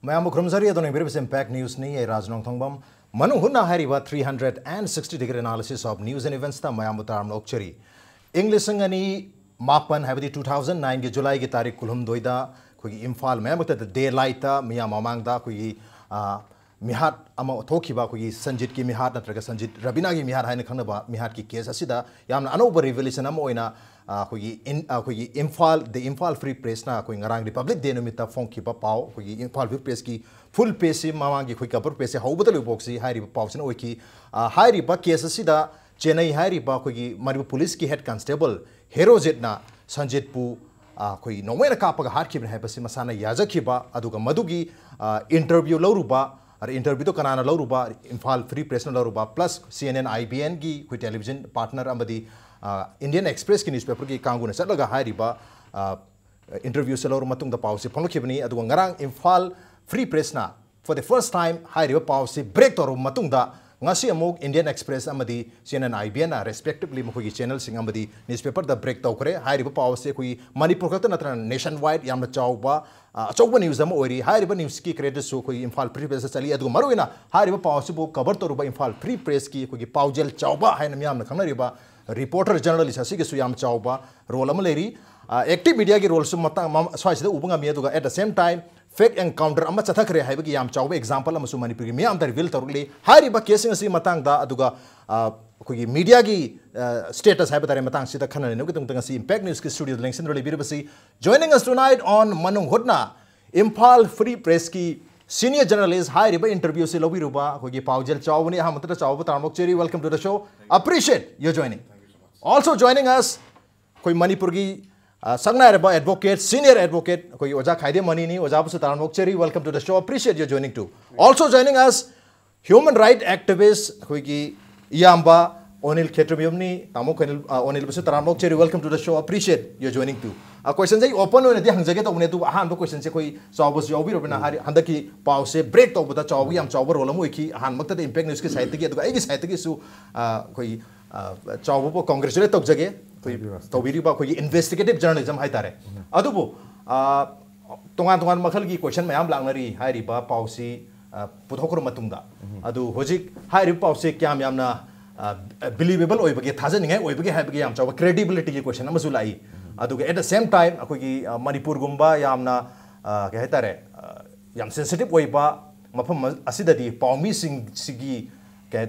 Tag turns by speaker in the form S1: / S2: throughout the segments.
S1: Mayam Krumzari adon ibiribis impact news ni Raj Nongthombam Manung Hutna hariba 360-degree analysis of news and events ta mayam utaram lokchari English angani mapan habidi 2009 ge July ge tarik kulhum doida khoi Imphal mayam ta daylight ta miyam mamang da khoi mihat ama thokiba khoi Sanjit ki mihat natraga Sanjit Rabina ki mihat haina khanaba mihat ki case asida yamna anoba revelation am oina khoi Imphal the Imphal Free Press na khoi ngarang Republic Day numita phone ki pa pau khoi Imphal Free Press ki full page si mamang ki khoi cover page si hobadal boxi hairi pau sin oiki hairi ba case asida Chennai hairi ba khoi Maribu police ki head constable Herozet na Sanjit pu khoi nongmena kapaga har ki hai basi masana yaja ki ba aduga madugi interview lauruba interview to kanana lauruba Imphal Free Press na lauruba plus CNN IBN ki khoi television partner amadi Indian Express ki newspaper ki kanguna satlaga hairiba interview se lauru matung da pau se phonokibani aduga ngarang Imphal Free Press na for the first time hairiba pau se break toru matung da ngasi amuk Indian Express amadi CNN IBN na respectively mokhi channel sing amadi newspaper da break tokre hairiba pau se koi Manipur khata natra nationwide yamna chaoba chaoba news am ori hairiba news ki credit so koi Imphal Free Press chali aduga maruina hairiba pau se bo cover toruba Imphal Free Press ki koi Paojel chaoba haina miyamna khanariba reporter journalist asige su yam chaoba role am leri active media ki role su matang swaisida ubanga mi aduga at the same time fake encounter amma chathakre haibagi yam chaoba example am su manipur ki miyam da reveal taruli hari ba casing asi matang da aduga koi media ki status haiba tare matang sida khanane no kitung tang si impact news ki studio lengsin role biribasi joining us tonight on Manung Hutna Imphal Free Press ki senior journalist hi riba interview se lobi ruba koi Paojel chaobani hamatra chaoba tarmok cheri welcome to the show appreciate your joining. Also joining us, koi Manipur ki Sangna Reba advocate, senior advocate, koi Oja Khaidem Mani ni Oja Busu Taran Mokcheri. Welcome to the show. Appreciate your joining too. Also joining us, human right activist, koi ki Iyamba Onil Kshetrimayum ni Tamo Onil Busu Taran Mokcheri. Welcome to the show. Appreciate your joining too. Question say open one di hangjage to mune tu han do question se koi chawbus jobi robina hari handaki pause break to buta chawbi am chawbar rolam ki han makta impact news ki site ki aduga ai site ki su koi Chaoba congratulate tok jage tobiri ba koi investigative journalism hai tare adubu tongan makhal ki question mayam langnari hai riba pausi puthokro matungda adu hojik hai ri pausi kyam yamna believable oi bage thajan ngai oi bage hai bage yam chawa credibility ki question amasu lai aduga at the same time akoi ki Manipur gumba yamna ke hai tare yam sensitive oi ba mafam asidadi paumi sing sigi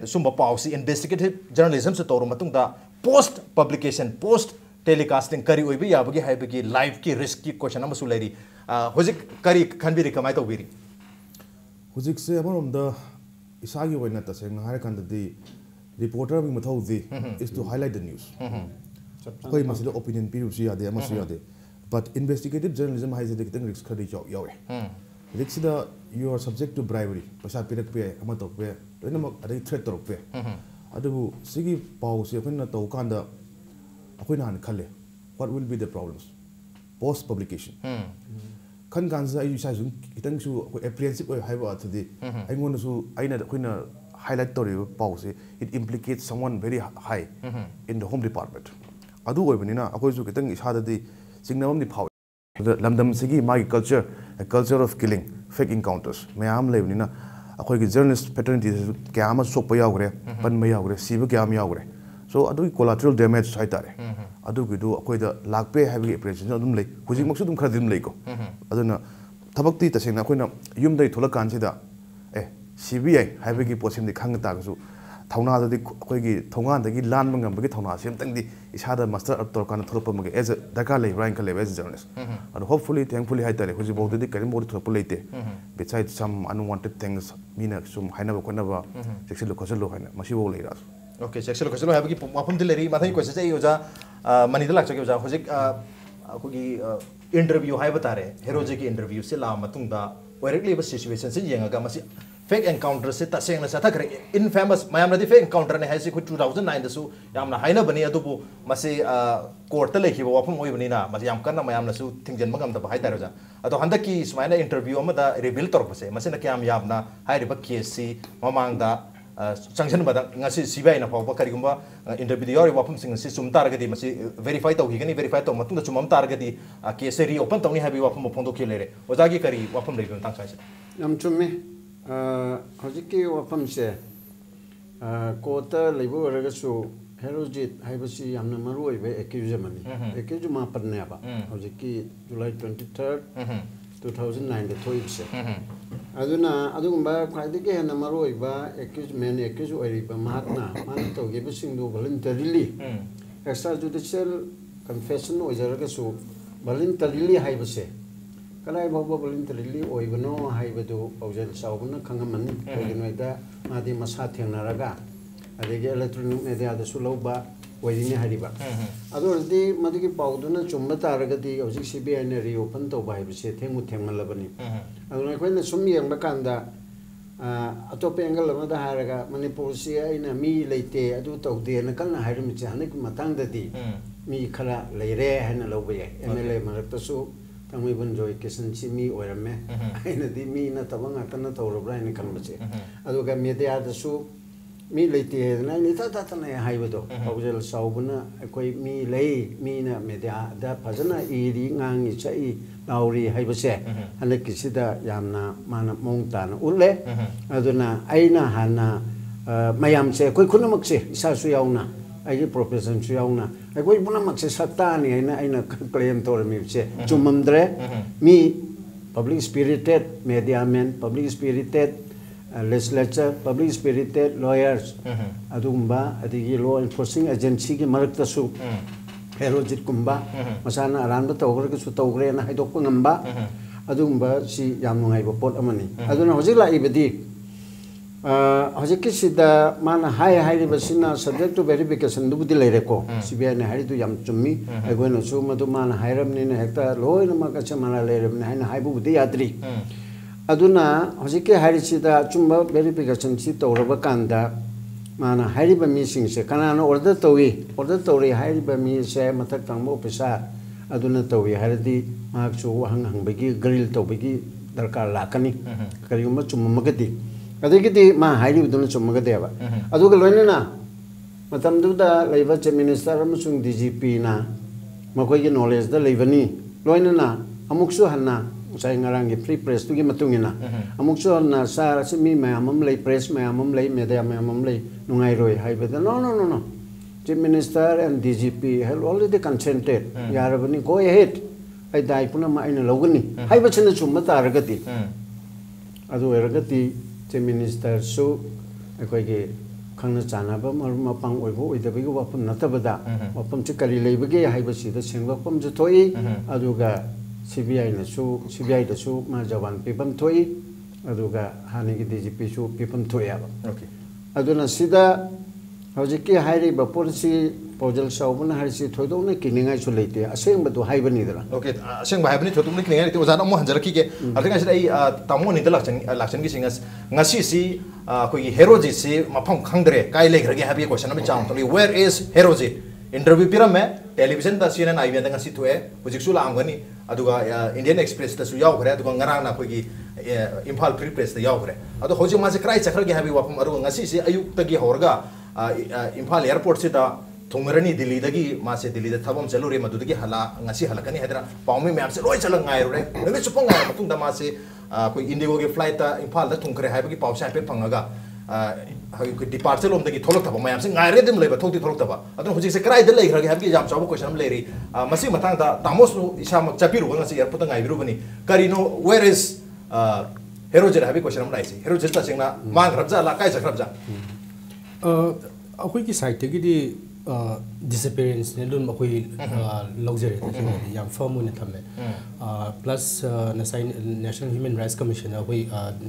S1: sumba policy investigative journalism se toru matungda post publication post telecasting kari oibi yabagi haibagi live ki risk ki question amasu leri hojik kari khanbiri kamai to biri
S2: hojik se amarom da isagi oina ta se ngahar kan di reporter bi mathau di is to highlight the news koi masida opinion piru si ade amasu ade but investigative journalism has a kitang risk khadi chaw yawe risk da you are subject to bribery pasa pirak pe ama to pe loina adai threat to pe adu sigi pau se khona to kanda akoina han khale what will be the problems post publication kan kan sa ai sa jung kitang su apprehensive oi haiba to the ai ngon su aina akoina highlight to pau se it implicates someone very high in the home department adu oi banina akoi su kitang isa da di signal ni pau lamdam sigi magi culture a culture of killing fake encounters mayam lebnina akoi ki journalist fraternity kyama sokpa yawre pan ma yawre siba kyam yawre so adu collateral damage sai tare adu gi du akoi da lakpe habi operation adum lei hujik maksu dum khradim lei ko aduna thabakti tasena akoi na yum dai thola kan sida CBI habi ki posim di khang ta su thawna da di akoi gi thongan da gi lan mangam gi thawna sem tang di isada master up tor kan thorpa mag as a daka lei rank level as journalist and hopefully thankfully hai tare huji bod di karim bod thorpa leite besides some unwanted things mina sum haina ba kona ba sexual khosalo haina masi bo leira
S1: okay sexual khosalo habi ki mafum dileri mathai question sai oja mani da lakcha ki oja hojik akogi interview hai batare heroje ki interview se la matung da directly ba situation se yenga ga masi fake encounter se ta seng na sa thakre infamous mayam na di fake encounter ne haisi ku 2009 da su yamna haina bani adubu masi court ta lekhi ba wafum oi bani na masi yam kana mayam na su thingjen magam da hai taro ja ado handaki sumaina interview ama da reveal tor pase masi na kyam yamna hai ri ba case si mamang da sanction bada ngasi CBI na pawba karigumba interview yori wapum sing si sum targadi masi verify taw higani verify taw matunda sumam targadi case reopen tawni habi wapum phondo khilere ojagi kari wapum review tang sai
S3: nam chumme hojiki wapum se kota lebu raga su herojit haibasi yamna maru oibe accuse mani accuse ma parne aba hojiki July 23rd 2009 the toyse aduna adugumba khwaidike hena maru oiba accuse man accuse oiriba mahatna man to give singdu voluntarily extrajudicial confession oijaraga su voluntarily haibase kalai baba voluntarily oibano haibadu Paojel saubuna khangamani oiginoida madi masa thengnaraga adege electronic media da su loba oidini hariba adordi madigi pauduna chumba taragadi hojik CBI ne reopen to bai bise themu thengmalabani aduna koina sum yengba kanda atop angle amada haraga manipur si aina mi leite adu tawde na kalna harim che hanik matang dadi mi khala leire hana lobe MLA maraktasu tangmi bunjoy kesan chi mi oirame aina di mi na tabanga kana tawrobra ni kanbache aduga media da su mi leite na ni ta na haibado Paojel saubuna koi mi lei mi na media da phajana iri ngangi chai lauri haibase hanek kisida yamna mana mongta na ulle aduna aina hana mayam se koi kunamak se isa su yauna ai profession su yauna ai koi bunamak se sakta ni aina claim tor mi se chumamdre mi public spirited media men public spirited legislature public spirited lawyers adumba adigi law enforcing agency ki marakta su herojit kumba masana aranba tawgre ki su tawgre na haidok ngamba adumba si yam ngai pot amani aduna hojik la ibedi hojik ki sida mana hai basina subject to verification du budi leire ko CBI ne hari du yam chummi agoi no su madu mana hairam ni ne hekta loi na ma ka chamana leire ne hai na hai bu budi yadri aduna hojike harisida chumba verification si tawraba kanda mana hariba mi singse kanana order tawi hariba mi se matak tangmo officer aduna tawi haridi maksu hang bagi grill tawbagi darkar lakani kariyuma chumma magadi adikiti ma hariba duna chumma gadeba aduga loinana matamduda leiba che minister amasung DGP na makoi ki knowledge da leibani loinana amuksu hanna saya ngarang ki free press tu ki matungina amuk so na sa mi mayamam lei press mayamam lei media mayamam lei nungai roi haibeda no chief minister and DGP have already consented yarabani go ahead ai dai puna ma aina logani haibachina chumma taragati adu eragati chief minister su akoi ki khangna chanaba maruma pang oibo oidabagi wapam natabada wapam chikari leibage haibasi da sengwapam ju thoi aduga CBI na su CBI da su ma jawan pipam thoi aduga hani ki DGP su pipam thoi aba
S1: okay
S3: aduna sida hojiki hairi ba policy Paojel saubuna harisi thoido na kiningai su leite aseng badu haibani dara
S1: okay aseng ba haibani thotum ni kiningai te ozana mo hanjara ki ke atinga sida ai tamo ni lakchan ki singas ngasi si koi heroji si mapam khangdre kai legrage habi question am chang to where is heroji interview pirame television da CNN IBN da ngasi thoe hojik su la amgani aduga Indian Express da su yaw khare aduga ngarang na koi Imphal Free Press da yaw khare adu hojik ma se krai chakhar ge habi wapam aru ngasi si ayuk ta gi horga Imphal airport se da thongmarani Delhi dagi ma se Delhi da thabam chalure madu dagi hala ngasi halakani hedra paumi map se loi chalang ngai rure ngi chupang ngai matung da ma se koi Indigo ge flight ta Imphal da thongkare haibagi pawsa pe phangaga koi departure lom dagi tholok thaba mayam se ngai re dem leiba thokti tholok thaba adu hojik se krai da lei khrage habgi jam chabu question am leri masi matang da tamos nu isa mak chapiru ngasi airport ngai biru bani karino where is herojer habi question am lai se herojer ta singna mang khrabja la kai khrabja
S4: अखोई की side की दी disappearance ने लुन अखोई लग्जरी था जिन्हें याम फर्म उन्हें थमे प्लस नसाई नेशनल ह्यूमन राइट्स कमीशन अखोई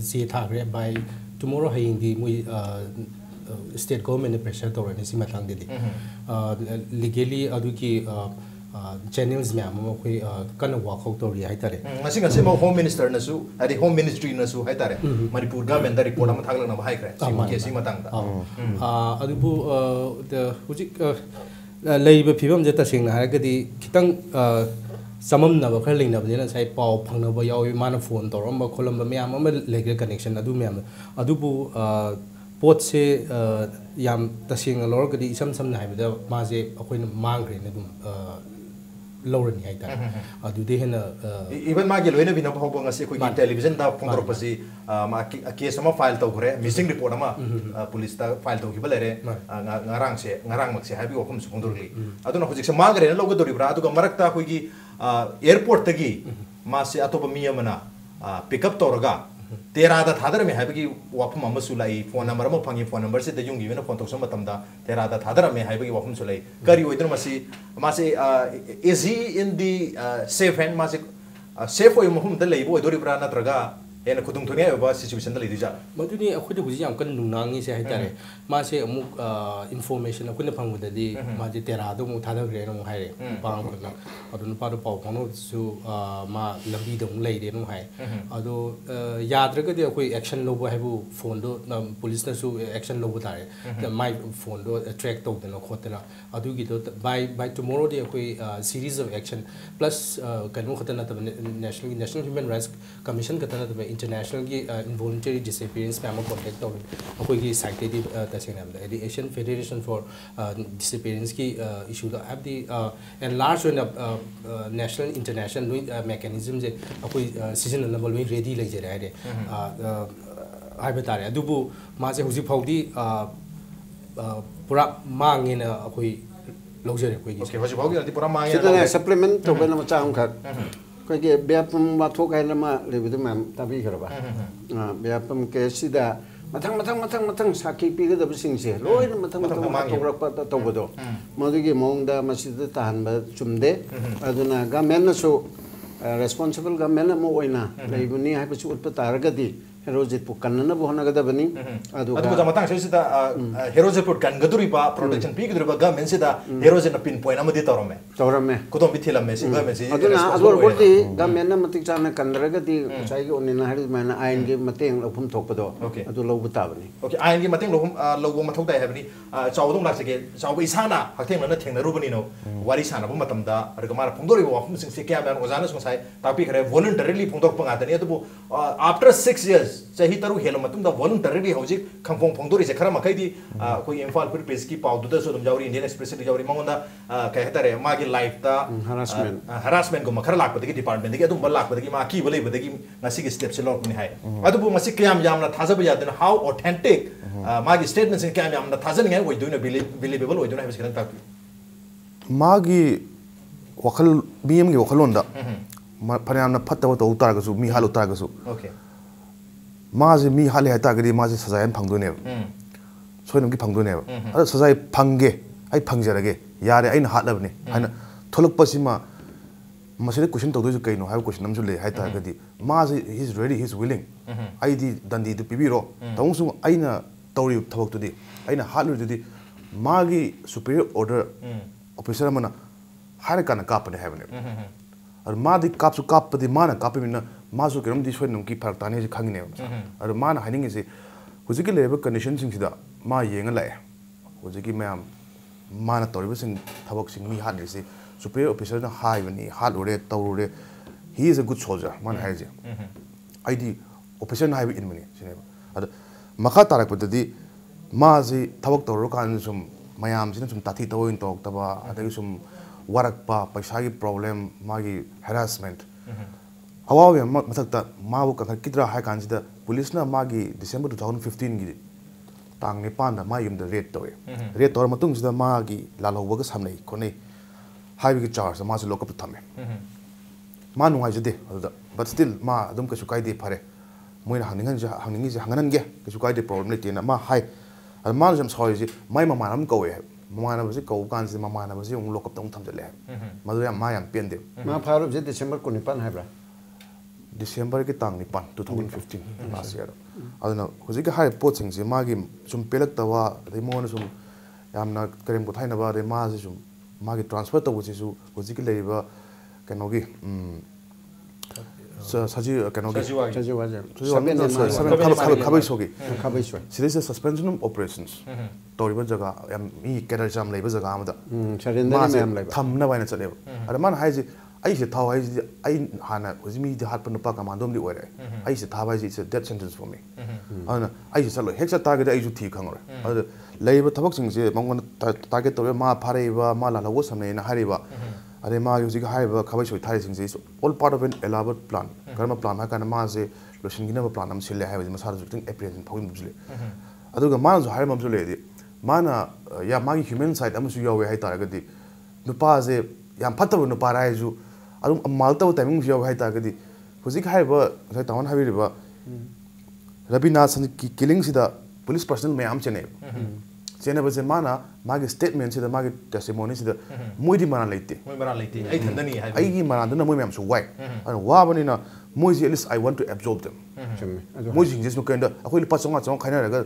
S4: सी था ग्रे by tomorrow हाइंग दी मुई स्टेट गवर्नमेंट ने प्रेशर तो रहने सी मतलांग दे दी legally अदु की channels में हम अखोई कन walk out तो रही है तारे
S1: ngasi ngasi mo home minister na su adi home ministry na su hai tare manipur government da report am thang lang na hai kre si matang da
S4: adu bu the hujik lei ba phibam je ta sing na ha ga di khitang samam na ba khar ling na ba na sai paw phang na ba yaw mana phone to rom ba kholam ba myam am le connection adu myam adu bu पोट से याम तसेंग लौर कदी इसम समना हाइबदा माजे अखोइन मांग्रे ने दुम लौरनी हाइता अदुदे हेना
S1: even मागे लोइना बिना भाव ngasi khoi television da phongdor pasi ma case ma file to khore missing report ama police ta file to gibale ngarang mak se habi okhum su phongdor li aduna hojik se magre na logo dori bra aduga marak ta khoi gi airport tagi ma se atopa mi amana pick up toraga तेरा दा थादर में है कि वापम अम्म सुलाई phone number अम्म fungi phone number से दयुंग given phone तो समतम दा तेरा दा थादर में है कि वापम सुलाई करी ओइतन मासे is he in the safe hand मासे सेफ ओइ महम द लेबो दोरी ब्रा नत्रगा एन खुदुंग थुनिया बा सिचुएशन द लेदिजा
S4: मदुनी अखुद हुजी याम कन नुनांगी से हाइतारे मासे अमुक इन्फॉर्मेशन अखुन फंगबददी माजे तेरा दो मु थादग्रे नो हाइरे पांग ना अदुन पादो पाउ फनो सु मा लंबी दो लेदे नो हाइ अदो याद्रगदि अखोई एक्शन लोबो हाइबु फोन दो पुलिस न सु एक्शन लोबो तारे माय फोन दो ट्रैक तौदना खोतना अदुगी दो बाय टुमारो दे अखोई सीरीज ऑफ एक्शन प्लस कनु खतना तब नेशनल ह्यूमन राइट्स कमीशन कतना तब इंटरनेशनल की इनवॉलंटरी डिसअपीयरेंस पे हम कांटेक्ट तो अखोई की साइट दी तसेंग नाम the Asian federation for disappearance की issue the have the enlarge in national international mechanism जे अखोई सीजन नंबर वे रेडी ले जरे है हाय बतारे अदुबु मासे हुजी फाउदी पूरा मांगे ना अखोई लौजरे कोई
S1: ओके हुजी फाउदी अदि पूरा मांगे
S3: सिदा सप्लीमेंट तो बेना मचा हम खा कोई के बेपम बाथो काय नमा लेबिदु मैम ताबी खरबा बेपम के सिदा मथंग साखी पीगदब सिंगसे लोइन मथंग तोरप तोबदो मदुगी मोंगदा मसिद ताहनबा चुमदे अदुना गवर्नमेंट सो रेस्पॉन्सिबल गवर्नमेंट मो ओइना लेबुनी हाइबसु उत्प तारगदी हेरोजित पु कन्नना बोहनगदबनी
S1: अदुगा मतंग सेसिदा हेरोजित पु कनगदुरी बा प्रोटेक्शन पीगदुरी बा गवर्नमेंट सिदा हेरोजित पिन पॉइंट अमदि तोरमे कुतोम बिथिलमे सि गवर्नमेंट सि
S3: अदुना अदुर बोलती गवर्नमेंट मतिक चाना कनरगदी साइगे ओनिना हाइद मायना आइन गे मतेंग लफुम थोकपदो अदु लौबु ताबनी
S1: ओके आइन गे मतेंग लौबु मथौ ताय हेबनी चावदों लासगे चाव इसाना हथेंगना थेंगनरुबनी नो वारी सानाबु मतमदा अरगा मारा फोंदोरिबो वाफुम सिंग से क्या मैन ओजाना संसाय तापी खरे वॉलंटरीली फोंदोक पंगातनी अदुबु आफ्टर 6 इयर्स चाही तरु हेलो मतुंदा वॉलंटरीली हौजिक खंफों फोंदोरी से खरा मखैदी कोई इम्फाल पुर पेज की पाउदुदा सो दम जावरी इंडियन एक्सप्रेस दी जावरी मंगोंदा कहतारे मागी लाइफ ता हरासमेंट को मखरा लाकपदगी डिपार्टमेंट दगी अदुम लाकपदगी मा की बले बदगी ngasi gi step se lok ni hai adubu masi kyam yamna thajaba yadena how authentic magi statements in kyam yamna thajan ngai oi doina believable oi doina hai biskran ta
S2: magi wakal biem gi wakalonda phanyamna phattaba to utaragasu mi halu taragasu
S1: okay
S2: माजे मी हाले है तागदी माजे सजायन फंगदोने सोयनम की फंगदोने अ सजाय fungi आई फंगजरगे यारे आइन हालबने हाना थोलक पसिमा मसिले question तौदो कइनो हाय question नमजु ले हाय तागदी माजे he is ready he is willing आई दी दंदी दु पिबिरो तौसु आइना तौरी थबक तुदी आइना हालु दुदी मागी सुपीरियर ऑर्डर ऑफिसर मना हारे काना कापने हैबने और मादी कापसु कापदी माना कापमिना मासु केरम दि सोय नमकी फरक ताने जे खंगिने और माना हाइनिंग से हुजिकी लेबल कंडीशन सिंग सिदा मा येंग लाए हुजिकी मैम माना तौरिब सिंग थबक सिंग मी हादि से सुपीरियर ऑफिसर ना हाइबनी हालुरे तौरुरे he is a good soldier मान हाइजे आईडी ऑफिसर ना हाइब इनमनी सिने अद मखा तारक पददी माजी थबक तौरो कान सुम मयाम सिन सुम ताथी तोइन तोक तबा अदगी सुम वारकपा पैसा की प्रॉब्लम मागी हैरासमेंट अवावे मथकता माबु कंखर किद्रा हाय कांसिदा पुलिस ना मागी डिसेंबर 2015 गी तांग निपान मा युम द रेड तोए रेड तोर मतुंग सिदा मागी लालौबग सामनै कोनै हाइबगी चार्ज मा से लोकअप थमे मा नुंगाइ जदे अदा बट स्टिल मा अदुम कछु काइदे फरे मोइना हंगिंग जे हंगननगे कछु काइदे प्रॉब्लम लेतेना मा हाय मा जम सॉरी जे माइ मामानम कौए मानबसे कौ कानसे मामानबसे उंग लोकअप तंग थमजले मदु या मा याम पेंदे
S3: मा फारो जे डिसेंबर 19 हाइब्रा
S2: डिसेंबर के तांग निपान 2015 लास्ट ईयर अदना हुजिक हाय पोचिंग से मागी सुम पेलक तवा दे मोन सुम यामना करेम को थाइनबा दे मा से सुम मागी ट्रांसफर तबसे सु हुजिक लेबा कनोगी सजी कनोगी
S3: खाबै
S2: सिदे सस्पेंशन ऑफ ऑपरेशंस तोरिबा जगह याम मी केडर जाम लेबा जगह आमदा
S3: सरेंडर मैम लेबा
S2: थमना बाइना चलेबा अरे मान हाइजे ai se thau ai ai hana hojimi de hat pan pa kamandom di ore ai se thau ai is a death sentence for me ana ai se salo heksa target ai ju thi khangore adu leiba thabak sing se mangon target to ma phare ba ma la lawo samne na hari ba are ma yu ji hai ba khabai soi thai sing se all part of an elaborate plan karma plan ha kana ma se lotion gina plan am sile hai ma sar juting apprehension phawin bujle adu ga ma zo hai mam zo le di mana ya ma human side am su yawe hai tar ga di nupa se yam phatab nupa rai ju adum malta timing yawe hai tar ga di hojik hai ba sai tawan habi ba Rabina san ki killing sida police personnel mayam chene chene ba se mana magi statement sida magi testimony sida moidi mana leite
S1: ai thandani hai
S2: ai gi mana dana moi mayam su wai an wa bani na moi at least I want to absorb them moi jing just no kenda akoi lipa chonga chong khaina raga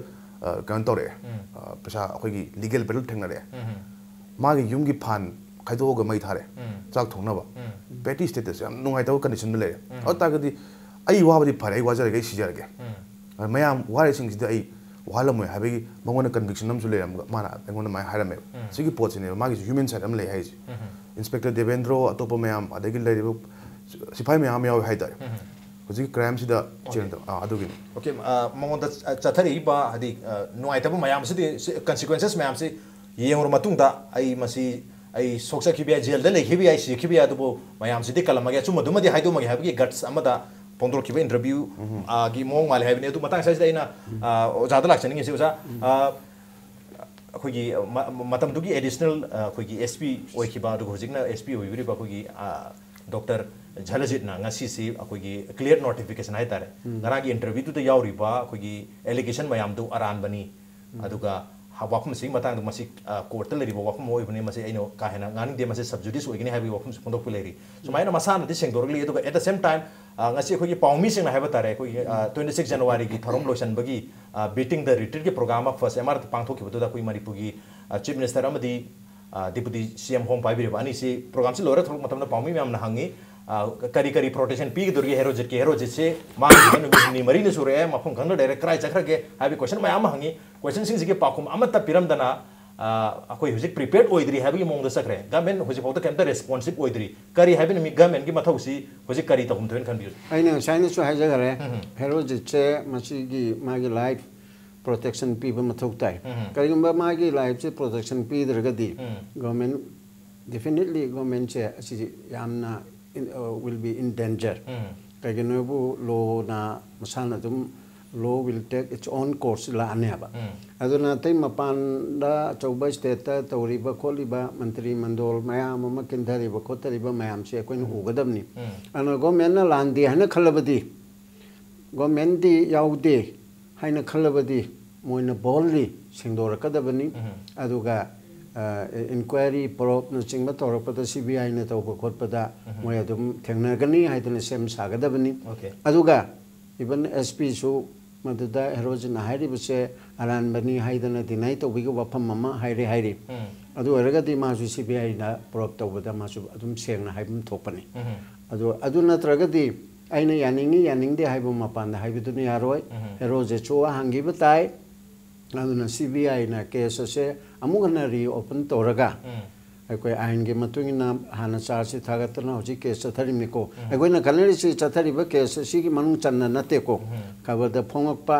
S2: kan tore pesa akoi gi legal battle thengna re magi yum gi phan khaido ga mai thare chak thongna ba petty status yam nungai taw condition le ata ga di ai wa ba di phare ai wa jare ga si jare ga mayam wari sing sida ai wala moi habegi mangona conviction nam su le am mana ngona mai harame sigi pot ne magi human side am le hai inspector devendro atopa mayam adagi le sipai mayam yaw hai dar hoji crime sida chen adugi
S1: okay mangonda chathari ba hadi nuai tabu mayam sidi consequences mayam si yengor matung da ai masi ai soksa khibia jail da le khibia ai si khibia dubo mayam sidi kalamage chuma dumadi haidu magi habegi guts amada pondor kiba interview gi mong mal have ne tu matang sai ina ojada lak chani ngi usa khogi matam du gi additional khogi sp oi kiba du hojikna sp oi biri ba khogi dr jhalajit na ngasi si khogi clear notification hai tare ngara gi interview tu yaw ri ba khogi allegation mayam du aran bani aduga wafum sing matang du masi court le ri ba wafum oi bani masi aino ka hena ngani de masi subjudice oi gini habi wafum pondok pulleri so maina masana de seng dorli edu at the same time ngasi khoi paumi sing na haba tare khoi 26 January gi thorom lotion bagi beating the retreat ki program of first mr pangtho ki boda khoi mari pugi chief minister amadi deputy cm home pai biri ani si program si lore thok matam na paumi myam na hangi kari kari protection pi durgi hero jit se ma ni mari ne sure mafum khang direct cry chakra ke habi question ma am hangi question sing ji pakum amata piram dana akoi hujik prepared oidri habi mong da sakre government hujik pawta kemta responsive oidri kari habi mi government gi mathau si hujik kari ta hum thoin khan bi
S3: aina saini su haja gare hero je masi gi magi life protection pi ba mathau tai kari gumba magi life je protection pi draga di government definitely government che asi yamna will be in danger kagi no bu lo na masana dum law will take its own course la aneba aduna tai mapan da Chaoba state ta tawriba kholiba mantri mandol mayam ma kindari ba khotari ba mayam se koin ugadam ni ano government na landi hana khalabadi government di yaude haina khalabadi moina bolli singdor kadabani aduga inquiry probe na chingba torakpada CBI na tawba khotpada moi adum thengna gani haidana sem sagadabani aduga even SP su maduda herojin hairi buse aran bani haidana dinai to bigo wafam mama hairi hairi adu eragadi ma su CBI na probe tawbada ma su adum sengna haibum thopani adu natragadi aina yaningde haibu mapanda haibiduni yaroi heroje choa hangi batai aduna CBI na case se amugana ri open toraga akoi ain ge matungina hana charge thagatna hoji case tharim ko akoi na kalari si chathari ba case si gi manung channa nate ko kabada phongakpa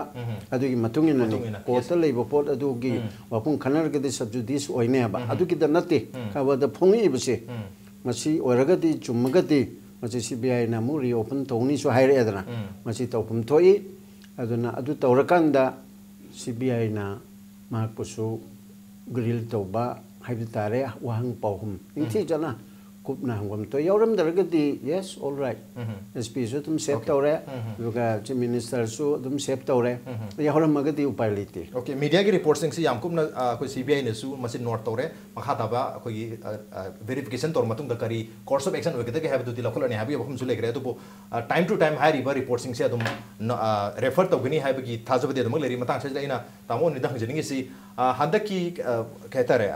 S3: adugi matungina ni court leibo pot adugi wapung khanar ge de subjudice oine ba adugi da nate kabada phongi bse masi oraga di chummaga di masi CBI na mu ri open tongni so haire adana masi tawpum thoi aduna adu tawrakanda CBI na mahakpusu grill tawba haibitare wahang pauhum inti jana kupna hangam to yauram daragadi yes all right SP su tum save tawre luga chief minister su tum save tawre yauram magadi upay liti
S1: okay media ki reports sing si yam kupna koi CBI ne su masin note tawre makha taba koi verification tor matung da kari course of action wegada ke habdu dilakol ani habi bahum su legre to time to time hari ba report sing si adum refer tawgani habagi thajabade adum leri matang sajda ina tamo ni dang jeni si handaki khetare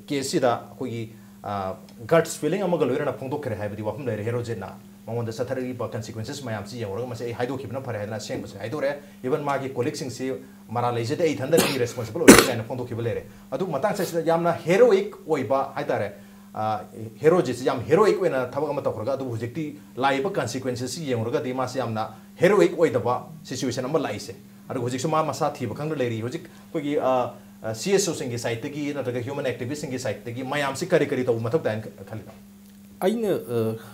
S1: case da koi guts feeling amaga loirana phongdok kare haibadi wafum leire hero jena mangonda sathari ba consequences mayam si yawra mase haido khibna phare hadna seng base haido re even magi colleagues sing si mara leje de thanda ni responsible oi kana phongdok khibale re adu matang sa yamna heroic oiba haidare हेरोजिस yam heroic ओइना थबक अमा तखरगा अदु हुजिकती Laiba consequences सि येंगरगा दे मासे यामना heroic ओइदबा situation अमा लाइसे अदु हुजिकसु मा मसा थिबा खंग लेरी हुजिक कोगी CSO सिंगी साइट तगी नतगा ह्यूमन एक्टिविस्ट सिंगी साइट तगी मयाम सि करी करी तो मथक दान खलिदा
S4: अइना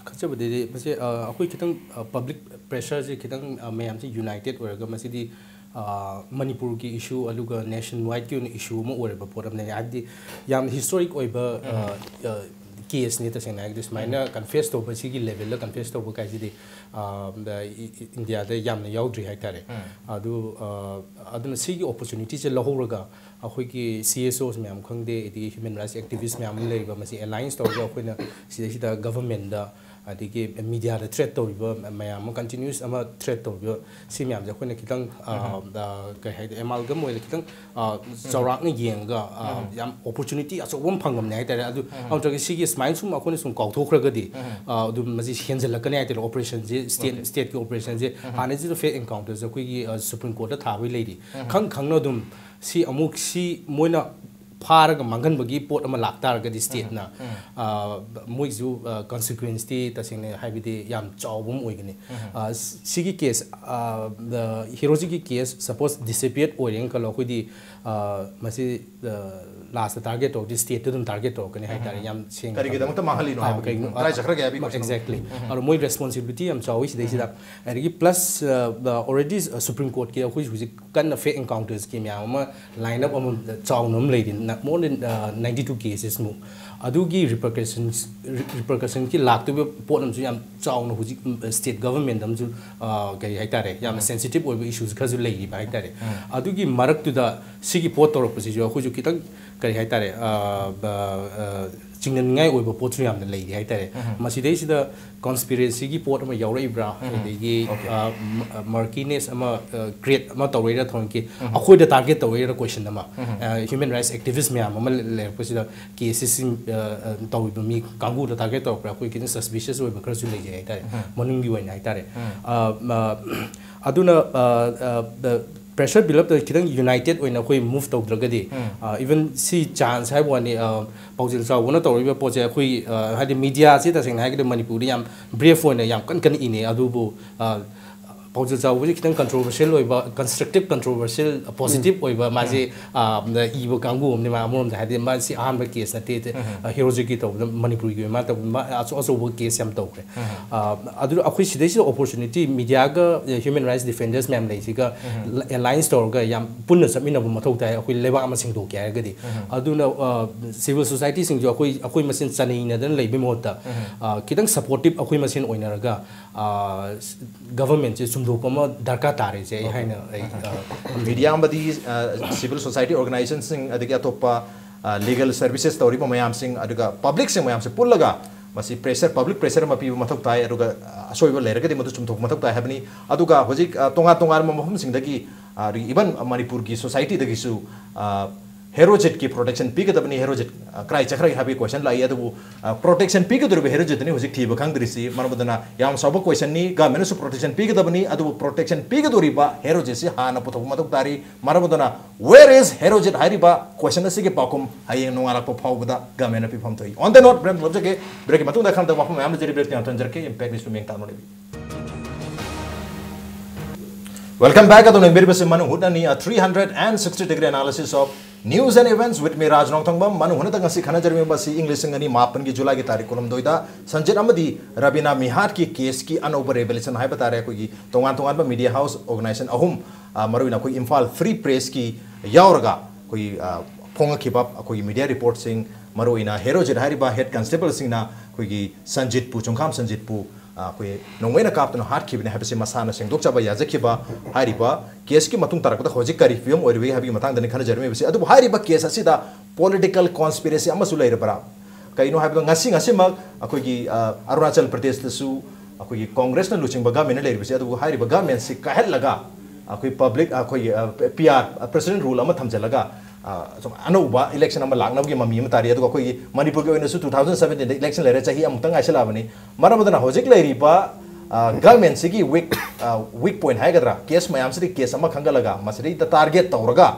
S4: खचबदे मसे अखोइ खितंग पब्लिक प्रेशर जे खितंग मयाम से यूनाइटेड ओरगा मसिदी मणिपुर की इशू अलुगा नेशन वाइड की इशू म ओरबा पोरमने आदि याम हिस्टोरिक ओइबा केस ने तसेंग नाइक दिस माइना कन्फेस तो बसिगी लेवल ला कन्फेस तो बकाइसिदी इंडिया दे यामने याउद्रि हाइतारे अदुना सिगी अपॉर्चुनिटी से लहोरगा अखोइगी CSOs मैम खंगदे इदी ह्यूमन राइट्स एक्टिविस्ट मैम लेबा मसी अलायंस तौरगा अखोइना सिदा गवर्नमेंट दा अदिगे मीडिया दा थ्रेट तौरिबा मैम कंटिन्यूस अमा थ्रेट तौरिबा सि मैम जे अखोइना खितंग कय हाइदे एमालगम ओइले खितंग चौराकने येंगा याम अपॉर्चुनिटी अचोबम फंगमने हाइतारे अदु अमतगे सिगी स्माइल सुम अखोइना सुम काउथोखरगदी अदु मसी हेंजलकने हाइतारे ऑपरेशन जे स्टेट की ऑपरेशन जे हाने जे फेक एनकाउंटर जे अखोइगी सुप्रीम कोर्ट दा थाबि लेदी खंगनो दुम सी अमुक सी मोइना फारग मंगन बगी पोट अमा लाक्तारगदी स्टेट ना मोइजु consequence ती तसिंगने हाइबिदि याम चावबम ओइगनी सिगी केस द हिरोजी की केस सपोज डिसअपियर्ड ओइरेंग कलो खुदी मसी last target of the state तुम टारगेट तो कने हाइतारे याम सेंग
S1: करी गिदम त माहली नो ट्राई जखरा गया भी
S4: एक्जेक्टली और मोइ रेस्पोंसिबिलिटी याम चावि सिदा एरगी प्लस ऑलरेडी सुप्रीम कोर्ट के खुई हुजि कन फेक एनकाउंटर्स के म्याम लाइन अप अम चावनम लेदि मोर देन 92 केसेस मु अदुगी रिपरकशन की लाक्तबे पोट अमजु याम चावनो हुजि स्टेट गवर्नमेंट अमजु गई हाइतारे याम सेंसिटिव ओइबे इश्यूज खजु लेगी हाइतारे अदुगी मरक्तुदा सिगी पोट तोरपसि जो खुजु कितंग करी हाइतारे चिंगनngay ओइबो पोट्रु यामना लेगी हाइतारे मसिदैसिदा कॉन्स्पिरेसी की पोट अमा यावरइब्रा देगी मार्किनेस अमा क्रिएट अमा तौरेरा थोंकी अखोइदा टारगेट तौरेरा क्वेश्चन अमा ह्यूमन राइट्स एक्टिविस्ट म्याम अमा लेरपसिदा केसेस तौइबो मी कांगुदा टारगेट तौप्रा अखोइ किन सस्पिशियस ओइबो खरसु लेगी हाइतारे मनुंगी ओइना हाइतारे अदुना प्रेशर बिल्डअप तो खितंग यूनाइटेड ओइना कोई मूव तौद्रगदी इवन सी चांस है वानी पाउजिल चावना तौरिबा पोजे कोई हादि मीडिया से तसेंग हाइगे मणिपुरी याम ब्रीफ ओइना याम कन इने अदुबो पाउजिल चावबुजी खितंग कंट्रोवर्शियल ओइबा कंस्ट्रक्टिव कंट्रोवर्शियल पॉजिटिव ओइबा माजे इबो कांगु ओमने मा मोरम हादि मासी आहानबा केस नते हिरोजी की तौब मणिपुरी की मा तब अचो केस याम तौख्रे अदु अखोइ सिदैसि अपॉर्चुनिटी मीडिया गा ह्यूमन राइट्स डिफेंडर्स मैम लेसिगा अलायंस तौरगा याम पुन्ना समिनबो मथौ ताय अखोइ लेबा अमा सिंगदो के हारगदी अदुना सिविल सोसाइटी सिंग जो अखोइ मसिन चनैना दन लेबे मोता खितंग सपोर्टिव अखोइ मसिन ओइनरगा गवर्नमेंट से सुमदोपमा दरकार तारे जे हाइना
S1: मीडिया अमदी सिविल सोसाइटी ऑर्गेनाइजेशन सिंग अदगी अतोपा लीगल सर्विसेस तौरिबा मयाम सिंग अदुगा पब्लिक सिंग मयाम से पुल्लगा मसी प्रेशर पब्लिक प्रेशर मा पीबा मथौ ताय अदुगा असोइबा लेरगदी मदु चुमथोक मथौ ताय हबनी अदुगा होजिक तोंगा तोंगा मफम सिंगदगी इवन मणिपुर की सोसाइटी दगिसु हेरोजेट की प्रोटेक्शन पीगदबनी हेरोजेट क्राई चखरा हाबी क्वेश्चन लाई अदु प्रोटेक्शन पीगदुरबे हेरोजेट नि होजिक थीबा खंगद्रिसी मनबदना याम सब क्वेश्चन नि गवर्नमेंट सु प्रोटेक्शन पीगदबनी अदु प्रोटेक्शन पीगदुरिबा हेरोजेट से हाना पुथोक मथोक तारी मनबदना वेयर इज हेरोजेट हारिबा क्वेश्चन सिगे पाकुम हायें नोंगालाप फावबदा गवर्नमेंट पिफम थई ऑन द नोट ब्रेक लबजके ब्रेक मतुंदा खंत वाफम याम जरी ब्रेक त्यान तंजरके इंपैक्ट निस मेंग तानोले Welcome back at the Manung Hutna 360-degree analysis of news and events with me Raj Nongthombam Manung Hutna ngasi khana jarmi basi English ngani mapan ki July ki tarikh kolom doida Sanjit amadi Rabina Mihar ki case ki unover revelation hai bata rahe koi tongan ba media house organization ahum maruina koi Imphal free press ki yaurga koi phonga khibap koi media report sing maruina hero jid hari ba head constable sing na koi Sanjit pu chongkham Sanjit pu कोई नोंगवेना कापतनो हाथ खिबने हाबसे मसाना सेंगदोक चाबा याजखिबा हारिबा case की मतुंग तारकदा होजिक करी film ओरवे हाबी मतंग दनि खना जरमे बसे अदु हारिबा केस असिदा पॉलिटिकल कॉन्स्पिरेसी अमसु लेरबरा कइनो हाबिदो ngasi mak अखोगी अरुणाचल प्रदेश दसु अखोगी कांग्रेस न लुचिंग बगा मेन लेरबसे अदु हारिबा गवर्नमेंट से कहल लगा अखोई पब्लिक अखोई पीआर प्रेसिडेंट रूल अमा थमजलगा अनौबा इलेक्शन अमा लांगनबगी ममी अमा तारी अदु अखोई मणिपुर के ओइनसु 2017 इलेक्शन लेरे चाहि अमुतंग आइसलाबनी मरमदना होजिक लेरिबा गवर्नमेंट से वीक पॉइंट हाइगद्रा केस मयाम से केस अमा खंगलगा मसरी द टारगेट तौरगा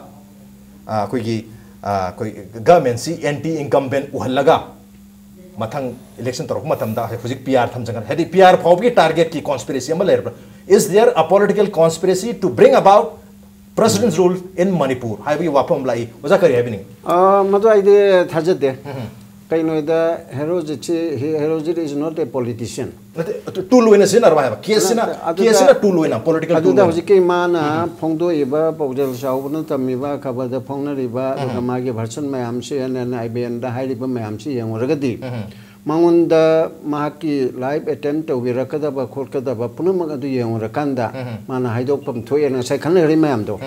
S1: कोई गवर्नमेंट से एंटी इनकम्बेंट उहलगा mathang election torok matamda hujik PR thamjangan hedi PR phawgi target ki conspiracy ama lerba is there a political conspiracy to bring about president's rule in Manipur haibi wapam lai oja kari happening
S3: madu ide thajade kainoida Herojit is not a politician
S1: tool wena sina arwa kesina tool wena political tool
S3: adu hujik mana phongdo iba Paojel Chaoba tamiba khabada phongna riba magi version mayam se and IBN da hairiba mayam se yangoragadi Mangun mahaki live attempt to Virakadaba, Korkadaba, Punamagadu Yangrakanda, Mana Hydopum Toy and Secondary Mamdo.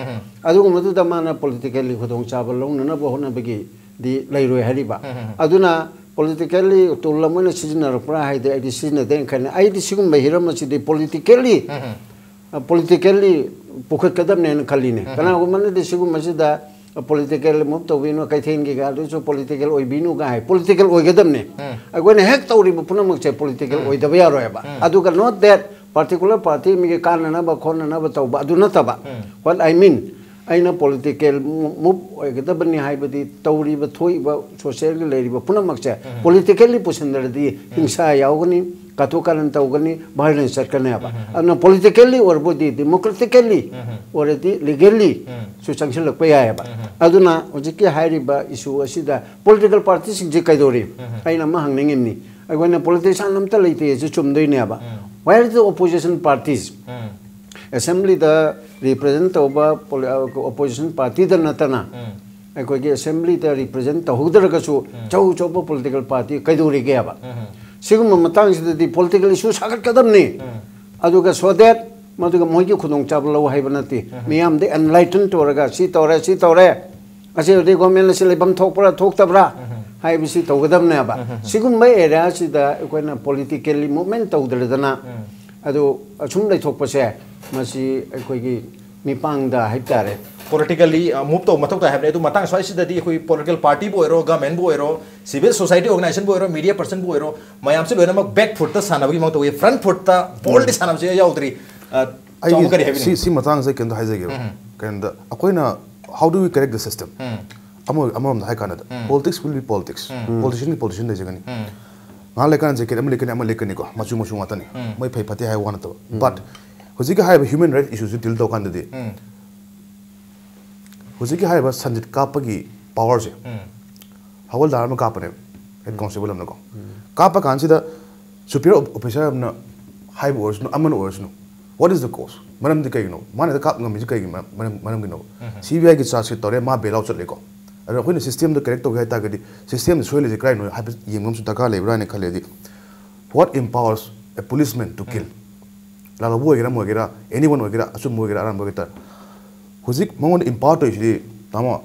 S3: Adu the mana politically Hudong Chabalon and Abohona Begi, the Lairo Hariba. Aduna politically to Lamuna season of Pride, the decision then can I dissume by Hiramachi politically Pukadam and Kaline. Can I woman dissume Mazida? A political move to win a Kaithin Gigados, political Oibino guy, political Oigadamne. I went a hector Punamuche political Oidaviaraba. I do not that particular party, Mikan and Abba Con and Abba Tauba, do not taba. What I mean, I know political move Oigadabani Hybrid, Tauri, but Toy, socially lady, but Punamuche, politically pushing the Himsa Yaugani. Katukan and Taugani, violence at Kanaba. And politically or body, democratically or legally, so sanction of Payaba. Aduna, Ojiki Hariba issue Asida, political parties in Jikadori. I am hanging in me. I want a politician, I'm telling you, it's a Neba. Where is the opposition parties? Assembly the represent opposition party, the Natana. I could get assembly the represent the Hudaragasu, Chopa political party, Kaiduri Gaba. Sigma Matang the political issues Hakadamni. Aduga so that Matuga Moji Kudong Chablo Hibanati. Miam the enlightened Toraga, Sitore. I say they go Melacilibam Topra, Toktabra. I will see Togadam Naba. Sigma area, when a politically movement of the Redana. Adu Achum they talk per se. Masi Equigi Mipanga Hectare.
S1: Politically move to Matota have to Matang Swiss that the political party boero, government boero, civil society organization boero, media person boero, my am still back foot the Sanavi Mount away, front foot the bold Sanamse Yaudri.
S2: See Matang can the Hizag. Can the Aquina, how do we correct the system? Among the High Canada. Politics will be politics. Politician is again. Nalakan Zek, American, Machumatani, my pay party I wanted to. But Hosika have human rights issues till the candidate. Husiki have a Sanjit Kapagi powers. How will the army capane? Head constable of Nago. Kapa consider superior officer of high words, no Aman words. No. What is the cause? Madam the Kano, one of the Kap Namizaki, Madam Gino. CBI gets us to ma bail out at Lego. And when the system the correct of Gatagadi, system is really a crime, happens Yimum Takale, Rani Kaledi. What empowers a policeman to kill? Lalabu, anyone will get a Sumugira. Huzik Mongon impart actually Tama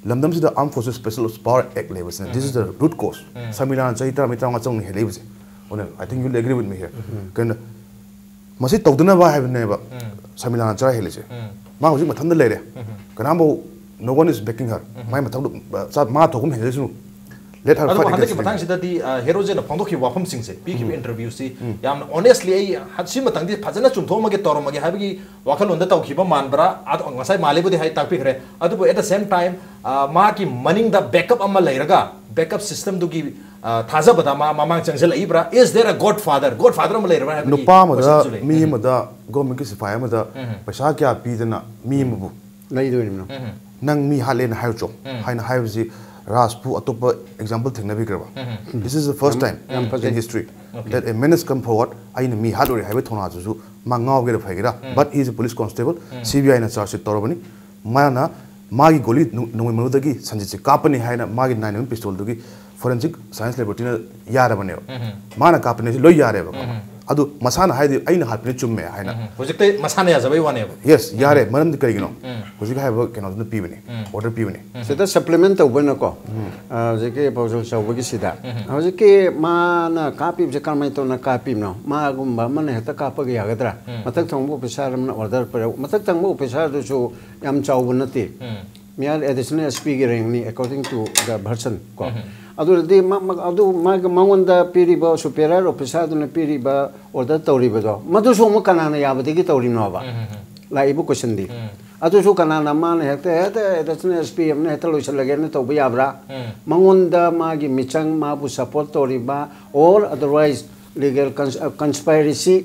S2: Lamdam is the Armed Forces Special Power Act labels. This is the root cause. Samila and Saita Mitang lives. I think you'll agree with me here. Can Masit Togdunava have never Samila and Chahelice. Mahuzik Matanda lady. Kanambo, no one is backing her. My Matam Mato. Let her fight against
S1: the heroes in a Pondoki Wapam Singh, PK interview. See, honestly, I had seen Matangi Pazana Chumtoma get Toromagi, Habi, Wakal on the Tokiba Manbra, at on Masai Malibu, the high Tapik. At the same time, Maki Manning the backup Amalairaga, backup system to give Tazabadama, Mamang Changsel Ibra. Is there a godfather? Godfather Malaira?
S2: No Pamada, me, Mada, go make us if I am the Pashakia Pidana, me, Mubu. Nang me Halen Haucho, Hina Hivesi. Raspu Atopa example thing This is the first time in history that a menace come forward. I know me had already have it on Azu, Mangao get a Fagira, but he is a police constable, CBI in a charge at Torabani, Mana, Magi Golit, Numadagi, Sanjit Kapani, Hina, Magi 9 pistol Dugi, forensic science laboratory Yarabaneo. Mana Kapani, Loyareva. Adu Masana Hide, I know Hapnichum, Hina. Was it Masana as a way one ever? Yes, Yare, Madam the Carino. Was it have a cannot the Pivani, water Pivani.
S3: So the supplement of Winoko, the Paojel Shawagisida. I was a K mana copy of the Carmetona Capi now, Magumba, Manetta Capaga Yagadra, Matatango Pesaram or that Matatango Pesado show Yam Chawunati. Mial additional speaking according to the person. Adu Mawanda Piriba, Superior, or Pesado Piriba, or that Toriba. Madusuma Canana Yabati Torinova. लाइबु question दी अदुसु कनाना मान हेक्ते दसने SPM ने हेक्ते लोइसलगे ने तौबा याब्रा मंगोंदा मागी मिचंग माबु सपोर्ट तोरिबा और अदरवाइज लीगल कंस्पायरेसी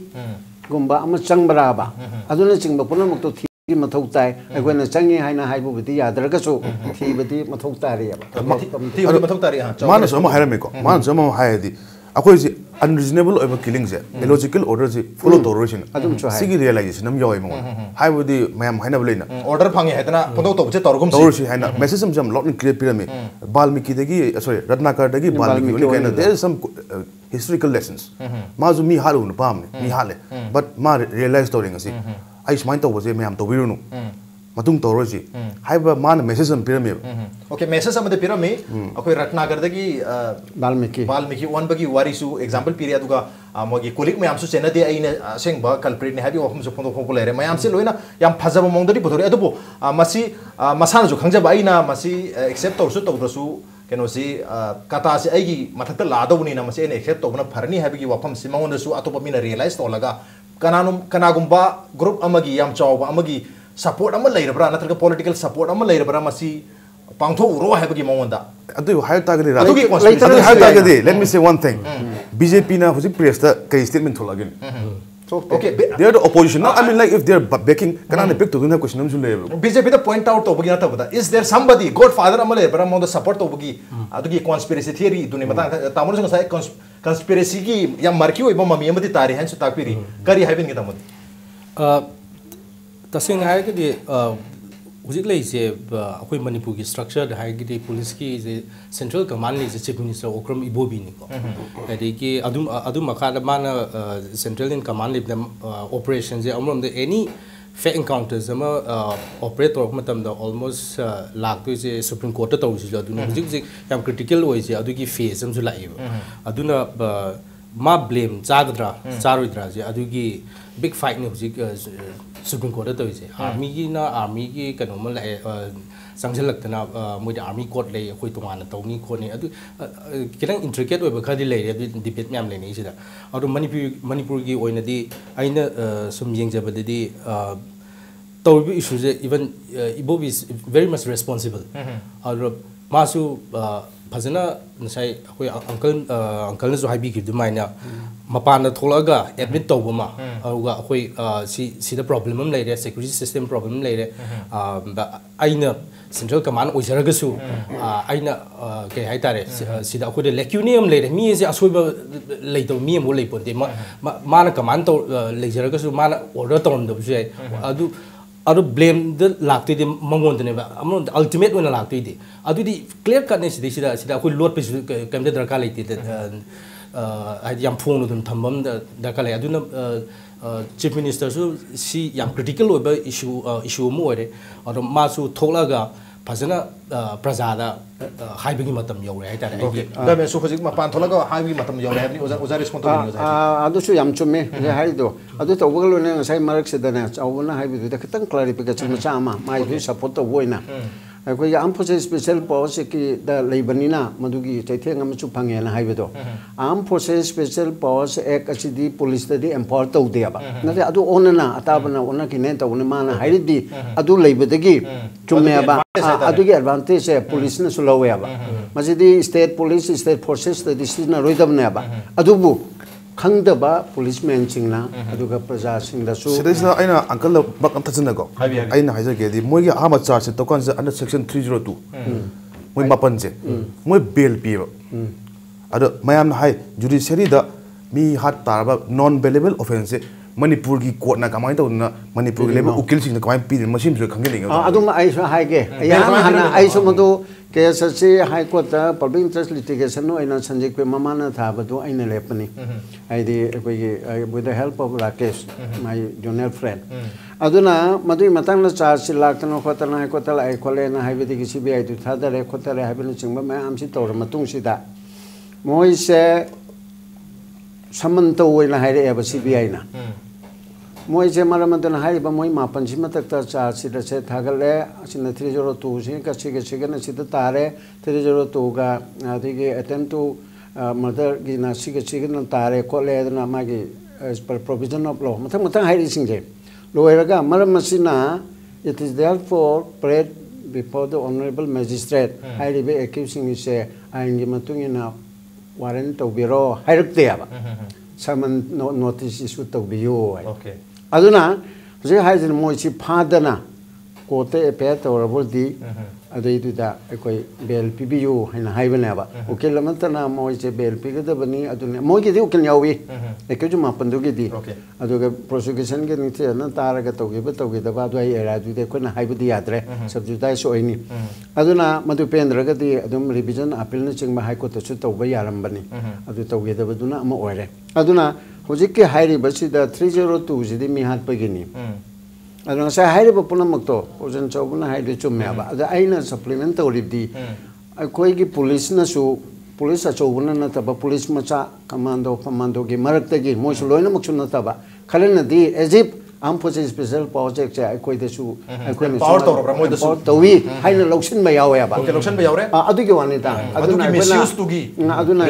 S3: गुम्बा अमा चंगबराबा अदुना चिंगबा पुनमक्तो थी मथौ ताय अगोना चंगी हाइना हाइबुबती यादरगसु थीबती मथौ तारियाबा
S1: थी मथौ तारि हां
S2: मानस अमा हायरमेको मानस अमा हायदि अखोइ से अनरीजनेबल ओइबा किलिंग से इलॉजिकल ऑर्डर से फॉलो तोरोसिन सिगी रियलाइजेशन नम योय मंगो हाइबुदी मयाम हाइना बलेना
S1: ऑर्डर फांगे हेतना पदो तोबसे तोरगुम
S2: तोरसी हाइना मेसेज सम लॉट क्लियर पिरामी बाल्मीकि दगी सॉरी रत्नाकर दगी बाल्मीकि ओली काइना there is some historical lessons माजु मी हालु न पामने मी हाले बट मा रियलाइज तोरिंग असि आई स्माइन तोबसे मयाम तोबिरुनु मतुंग तोरोसी हाइबा मान मेसेज सम पिरामी
S1: ओके मेसेज सम दे पिरामी अखोइ रत्नाकर दगी बाल्मीकि वन बगी वारिसु एग्जांपल पीरियड दुगा मोगी कोलिक मयाम सु चेना दे आइने सेंगबा कल्प्रिट ने हाबी वफम सु फोंदो फोंको लेरे मयाम से लोइना याम फजब मोंगदरी पुथोरे अदुबो मसी मसाना जु खंगजब आइना मसी एक्सेप्ट तौरसु तौद्रसु केनोसी कता से आइगी मथक लादौनी ना मसी ने एक्सेप्ट तौबना फरनी हाबी वफम से मंगोनसु अतोप मिना रियलाइज तौलगा कनागुम्बा ग्रुप अमगी याम चावबा अमगी सपोर्ट अमा लेरबरा नत्रगा पॉलिटिकल सपोर्ट अमा लेरबरा मसी पांगथो उरो हाबगी मंगोंदा
S2: अदु हाय तागदे हाय तागदे लेट मी से वन थिंग बीजेपी ना हुजिक प्रेस दा कई statement थोलागिन
S1: okay
S2: they are the opposition no I mean like if they are backing kana ne pick to na question namsu le
S1: BJP the point out to bagi na tabada is there somebody godfather amale bara mo the support to bagi adugi conspiracy theory duni matang tamur sing sai conspiracy ki ya marki oi ba mami amati tari han su takpiri kari haibin ki tamud
S4: tasing hai ke di हुजिक लेजे अखोई मणिपुर की structure हाइगिदि police की जे central command लेजे chief minister Okram Ibobi निको एदि की अदु मखादा माना सेंट्रल इन कमांड लेबदम ऑपरेशन जे अमरम दे एनी फेक एनकाउंटर्स अमा ऑपरेट तौर मतम द ऑलमोस्ट लाख जे सुप्रीम कोर्ट तौसी अदुना हुजिक जे याम क्रिटिकल ओइ जे अदुगी फेज हमजु लाइबा अदुना मा ब्लेम चागद्रा चारोइद्रा जे अदुगी बिग फाइट ने हुजिक सुप्रीम कोर्ट तौसे आर्मी की ना आर्मी की कनोम लाए संगजलक्तना मोइ आर्मी कोर्ट ले अखोइ तोंगाना तौनी कोने अदु किरंग इंट्रिकेट ओइबा खदि लेरे डिबेट म्याम लेने इसिदा अदु मणिपुर की ओइनदी आइना सुम येंगजबदि तौबि इशू जे even Ibobi is very much responsible अदु मासु फजना नसाई अखोइ अंकल ने जो हाइबी कि दुमाइना मपान थोलगा एडमिट तौबमा अरुगा अखोइ सी द प्रॉब्लम हम लेरे सिक्योरिटी सिस्टम प्रॉब्लम लेरे आइना सेंट्रल कमांड ओइजरगसु आइना के हाइतारे सिदा अखोइ लेक्यूनियम लेरे मी जे असोइबा लेतो मी मो लेपोते माना कमांड तो लेजरगसु माना ऑर्डर तौंदबसु अदु अदु ब्लेम द लाक्ति दे मंगोंदने बा अमो अल्टीमेट ओना लाक्ति दे अदुदी क्लियर कटने सिदा अखोइ लोट पे केमदे दरकार लेते आई याम फोन उदम थंबम दरकार ले अदुना चीफ मिनिस्टर सु सी याम क्रिटिकल ओबा इशू मो ओरे अदु मासु थोलागा फजना प्रजादा हाइबिंग मतम यौरे हाइतारे
S1: गमे सु खजिक मपान थोलागा हाइबिंग मतम यौरे हाइबनि ओजा रिस्पोंड तो
S3: अदुसु याम चुमे जे हाइदो अदु तौबगलोने ngai marak sedana chaubana haibidu da khitang clarification ma chama mai du support to boina अखोई आम फोर्सेस स्पेशल पावर्स की द लेबनिना मधुगी चैथेंग अमचु फंगेना हाइबदो आम फोर्सेस स्पेशल पावर्स एक असिदी पुलिस दि एम्पावर तौदेबा नते अदु ओनना अताबना ओना किने तौने माना हाइदि अदु लेबदगी चुमेबा अदुगी एडवांटेज से पुलिस न सुलवेबा मजिदी state police state forces the decision रोइदबनेबा अदुबु खंगदबा पुलिसमैन सिंगना अदुगा प्रजा सिंगदसु
S2: सिदेसना आइना अंकल बक अंतजनको आइना हाइजगेदि मोइगे आमा चार्ज तोकन से अंडर सेक्शन 302 मोइ मापन से मोइ बेल पिबो अदो मयाम हाइ जुडिशियरी दा मी हात तारबा नॉन बेलेबल ऑफेंस से मणिपुर की कोर्ट ना कमाई तो ना मणिपुर के लेवल उकिल सिंह कमाई पी मशीन जो खंगे
S3: अदुम आइसु हाइगे याम हना आइसु मदु केस से high court public interest litigation नो आइना संजिक पे ममाना था बदु आइना लेपनी आइदि with the help of Rakesh my junior friend अदुना मदु मतंग चार्ज लाक्तनो खोतना हाई कोर्ट लाई खोलेना हाइबदि की सीबीआई दु थादरे खोतरे हाइबनि चिंबा मयाम सि तौर मतुंग सिदा मोइ से समन तो ओइना हाइरे एबा सीबीआई ना मोइ जे मरमदन हाइबा मोइ मापन सि मतक चार्ज सिदा से थागले सिना 302 से कसिगन सिदा तारे 302 का आदिगे अटेम्प्ट टू मर्डर की ना सिगन तारे कोले दना मागी as per provision of law मथंग हाइरि सिंजे loiraga maram masina it is therefore prayed before the honorable magistrate I be accusing me say I am matungina warrant to biro hairakte aba summon notice issue to be you
S1: Okay.
S3: aduna je haizin moichi phadana kote epe to rabodi adai tu da ekoi bel pbu haina haibane ba okay lamatana moiche bel pigada bani aduna moi ge du ken yawi ekeju ma pandu ge di aduga prosecution ge nite na taraga to ge da ba du ai era du de kona haibudi yadre subjudice so ini aduna madu pendra ge di adum revision appeal na chingma high court to to ba yaram bani adu to ge da baduna ama oire aduna hojik ke hairi basi da 302 ji di mi hat pagini aduna sa hairi ba punamak to ojan chobuna hairi chumme ba ada aina supplement to ribdi koi gi police na su police chobuna na taba police macha commando gi marakta gi mo su loina mak na taba khalena di egypt am pose special project cha koi de su koi ni
S1: power to ra mo de su
S3: to wi haina loksin ba yawe ba
S1: okay loction ba yawre
S3: adu gi wani ta
S1: aduna misuse to gi
S3: aduna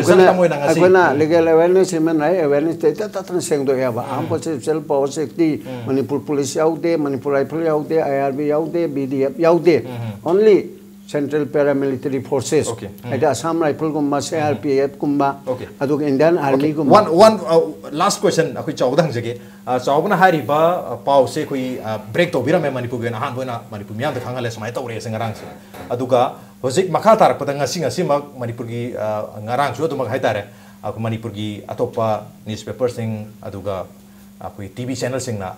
S3: akona legal awareness human right awareness ta tan seng do ya ba am pose special project di manipur police yaude manipur rifle yaude irb yaude bdf yaude only Central Paramilitary Forces.
S1: Okay.
S3: Ada Assam Rifle kumba, CRPF kumba. Okay. Aduk Indian Army kumba.
S1: One last question. Aku Chaoba dang jage. Chaoba na hari ba pau se kui break to bira me Manipur ge na han boina Manipur miam de khanga le samai tawre se ngarang se. Aduga hojik makha tar patang ngasi mak Manipur gi ngarang chu adu mak hai tare. Aku Manipur gi atopa newspaper sing aduga aku TV channel sing na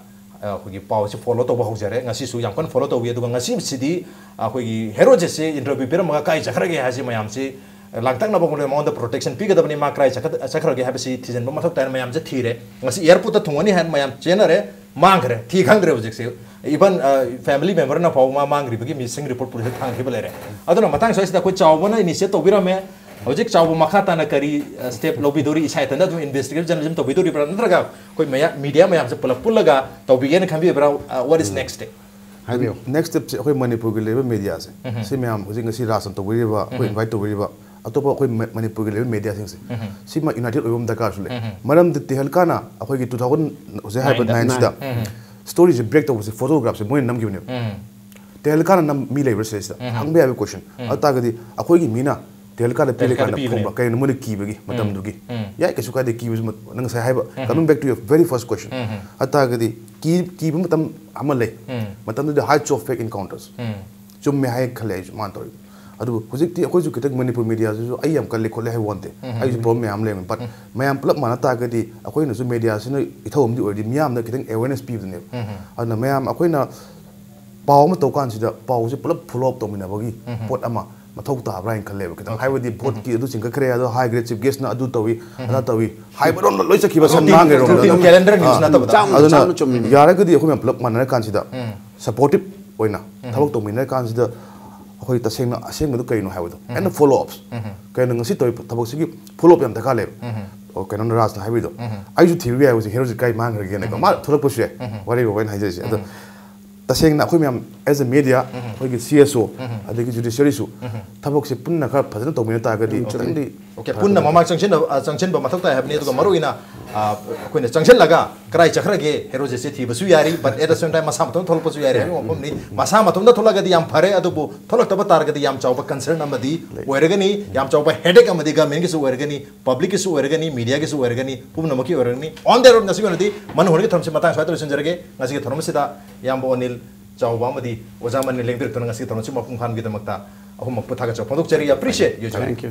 S1: कोई पाव से follow तो बहुत जरे ngasi su yang kan follow to wi aduga ngasi sidi कोई hero jese interview pira maga kai chakra ge hasi mayam se langtak na bongole mon the protection pi ga dabani ma krai chakra ge habisi tijen ba mathok tan mayam je thire ngasi airport ta thungani han mayam chenare mangre thi khangre objek se even family member na paw ma mangri bagi missing report police thang khibale re aduna matang so sida ko Chaoba na initiate to bira me hojik Chaoba makha ta na kari step lobby dori isai tanda to investigative journalism to bidori bra natraga koi media mayam se pulaga to begin khambi bra what is next step
S2: next step se koi Manipur ge level media se si mayam hojik ngasi rasan to biri ba koi invite to biri ba atopa koi Manipur ge level media sing se si ma united oyom dakar sule maram de tehalkana akoi gi 2000 hose hai 9 da story je break to se photograph se moi nam gi ne tehalkana nam mi level se hangbe have question ataga di akoi gi mina tehalkana pelekana phomba kai no ki bagi matam du gi ya ke suka de ki nang sai haiba coming back to your very first question ataga di ki matam amale matam de high of fake encounters chum me hai khale man tori adu hojik ti akoi ju kitak Manipur media ju ai am kalle khole hai wante ai ju problem me am le but mayam plap mana ta ga di akoi na ju media sino ithom di odi miyam na kitang awareness pi ne ana mayam akoi na paw ma to kan sida paw ju plap follow up to mina bagi pot ama mathok ta brain khalle ba kitang hai wadi vote ki adu singa kare adu high grade chief guest na adu tawi ana tawi hai baron loi sakhi ba san mang ge ro
S1: calendar news na ta bata
S2: aduna yara ga di akoi ma plap mana kan sida supportive oina thabok to mina kan sida akoi tasengna asengna du kaino haido and follow ups kaino ngasi toy thabok sigi follow up yam taka le o kaino ras na haido ai ju theory ai was hero kai mang ge ne ma thulak pu se wari go wen haije ado tasengna akoi myam as a media akoi gi CSO adigi judiciary su thabok se punna ka phajana to mina ta ga di changdi
S1: okay punna mama changchen ba mathok ta habni to maru ina akoi ne changchen laga krai chakra ge hero jese thi basu yari but at the same time masa matom thol pasu yari mo ni masa matom da tholaga di yam phare adu bu tholak ta ba tar ga di yam Chaoba concern amadi wergani yam Chaoba headache amadi ga men gi su wergani public gi su wergani media gi su wergani pum namaki wergani on the road ngasi nadi man hori thamse matang swa to senjarge ngasi ge thorom sida yam Onil Chaoba amadi ojaman ne lengbir to ngasi thorom chu mapum khan gi damakta ahum puthaga cha pondok cheri appreciate you
S2: thank you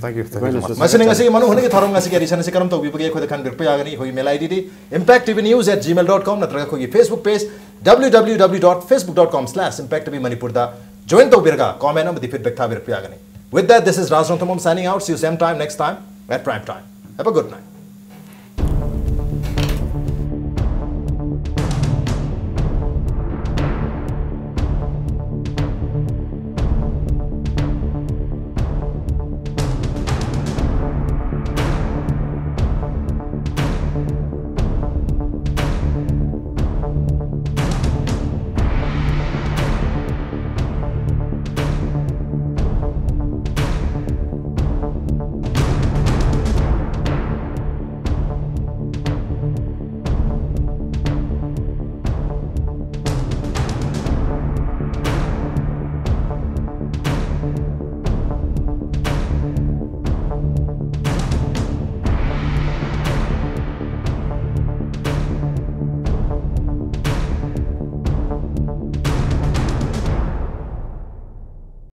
S1: masine ngasi manu hone gi thorom ngasi ge risana se karam to bi bage khode khan bir pa yagani hoi mail id impacttvnews@gmail.com natraga khoi Facebook page www.facebook.com/impacttvmanipur da join to birga comment amadi feedback tha bir pa yagani with that this is Nongthombam signing out see you same time next time at prime time have a good night